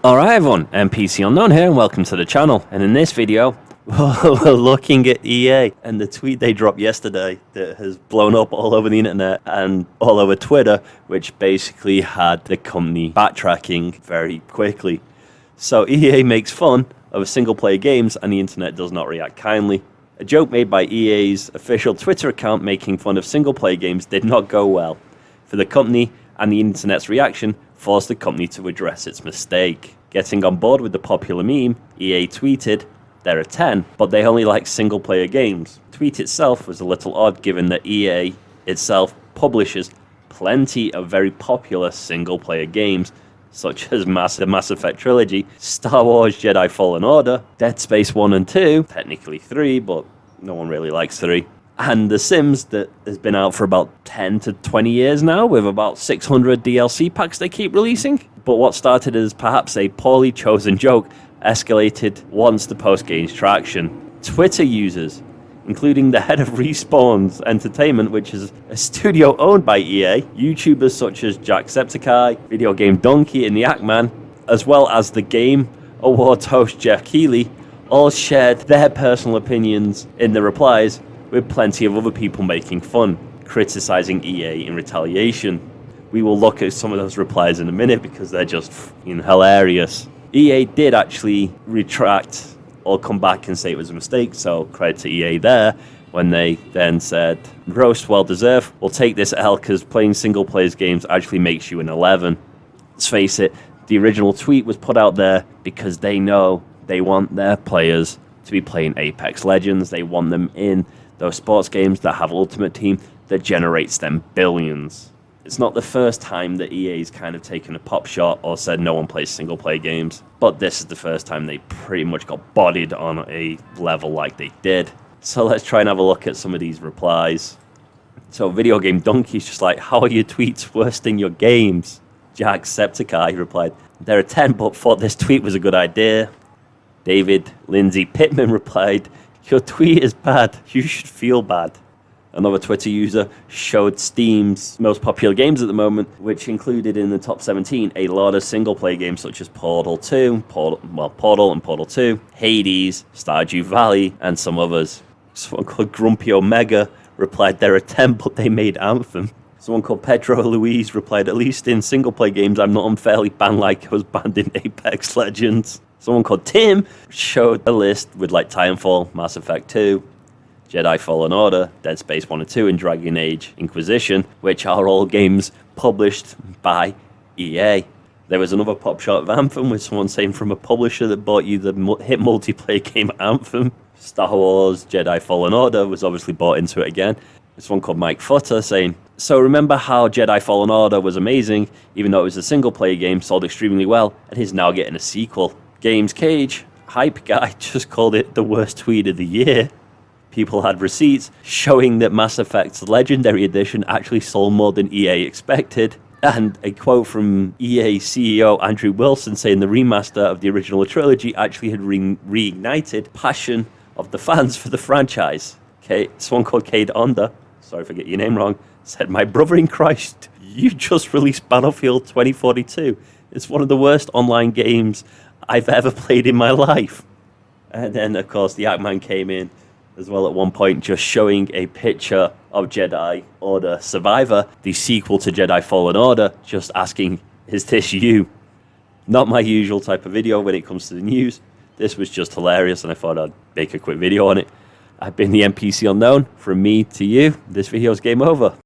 Alright everyone, NPC Unknown here and welcome to the channel, and in this video we're looking at EA and the tweet they dropped yesterday that has blown up all over the internet and all over Twitter, which basically had the company backtracking very quickly. So EA makes fun of single player games and the internet does not react kindly. A joke made by EA's official Twitter account making fun of single player games did not go well for the company, and the internet's reaction forced the company to address its mistake. Getting on board with the popular meme, EA tweeted, "There are 10, but they only like single-player games." The tweet itself was a little odd given that EA itself publishes plenty of very popular single-player games, such as the Mass Effect trilogy, Star Wars Jedi Fallen Order, Dead Space 1 and 2, technically 3, but no one really likes 3. And The Sims that has been out for about 10 to 20 years now, with about 600 DLC packs they keep releasing. But what started as perhaps a poorly chosen joke escalated once the post gained traction. Twitter users, including the head of Respawn's Entertainment, which is a studio owned by EA, YouTubers such as Jacksepticeye, Video Game Donkey and the Ackman, as well as the Game Awards host Jeff Keighley, all shared their personal opinions in the replies, with plenty of other people making fun, criticizing EA in retaliation. We will look at some of those replies in a minute because they're just hilarious. EA did actually retract or come back and say it was a mistake, so credit to EA there, when they then said, "Roast well deserved, we'll take this L because playing single players games actually makes you an 11. Let's face it, the original tweet was put out there because they know they want their players to be playing Apex Legends. They want them in those sports games that have Ultimate Team that generates them billions." It's not the first time that EA's kind of taken a pop shot or said no one plays single player games, but this is the first time they pretty much got bodied on a level like they did. So let's try and have a look at some of these replies. So Video Game Donkey's just like, "How are your tweets worse than your games?" Jacksepticeye replied, "There are 10, but thought this tweet was a good idea." David Lindsay Pittman replied, "Your tweet is bad. You should feel bad." Another Twitter user showed Steam's most popular games at the moment, which included in the top 17 a lot of single-player games such as Portal 2, Portal and Portal 2, Hades, Stardew Valley, and some others. Someone called Grumpy Omega replied, "There are 10, but they made Anthem." Someone called Pedro Luis replied, "At least in single-player games, I'm not unfairly banned like I was banned in Apex Legends." Someone called Tim showed a list with like Titanfall, Mass Effect 2, Jedi Fallen Order, Dead Space 1 and 2, and Dragon Age Inquisition, which are all games published by EA. There was another pop shot of Anthem with someone saying from a publisher that bought you the hit multiplayer game Anthem. Star Wars Jedi Fallen Order was obviously bought into it again. There's one called Mike Futter saying, "So remember how Jedi Fallen Order was amazing, even though it was a single player game, sold extremely well, and is now getting a sequel." Games Cage, hype guy, just called it the worst tweet of the year. People had receipts showing that Mass Effect's Legendary Edition actually sold more than EA expected. And a quote from EA CEO Andrew Wilson saying the remaster of the original trilogy actually had reignited passion of the fans for the franchise. Okay, someone called Cade Onda, sorry if I get your name wrong, said, "My brother in Christ, you just released Battlefield 2042. It's one of the worst online games I've ever played in my life." And then, of course, the Ackman came in as well at one point, just showing a picture of Jedi Order Survivor, the sequel to Jedi Fallen Order, just asking, "Is this you?" Not my usual type of video when it comes to the news. This was just hilarious and I thought I'd make a quick video on it. I've been the NPC Unknown. From me to you, this video's game over.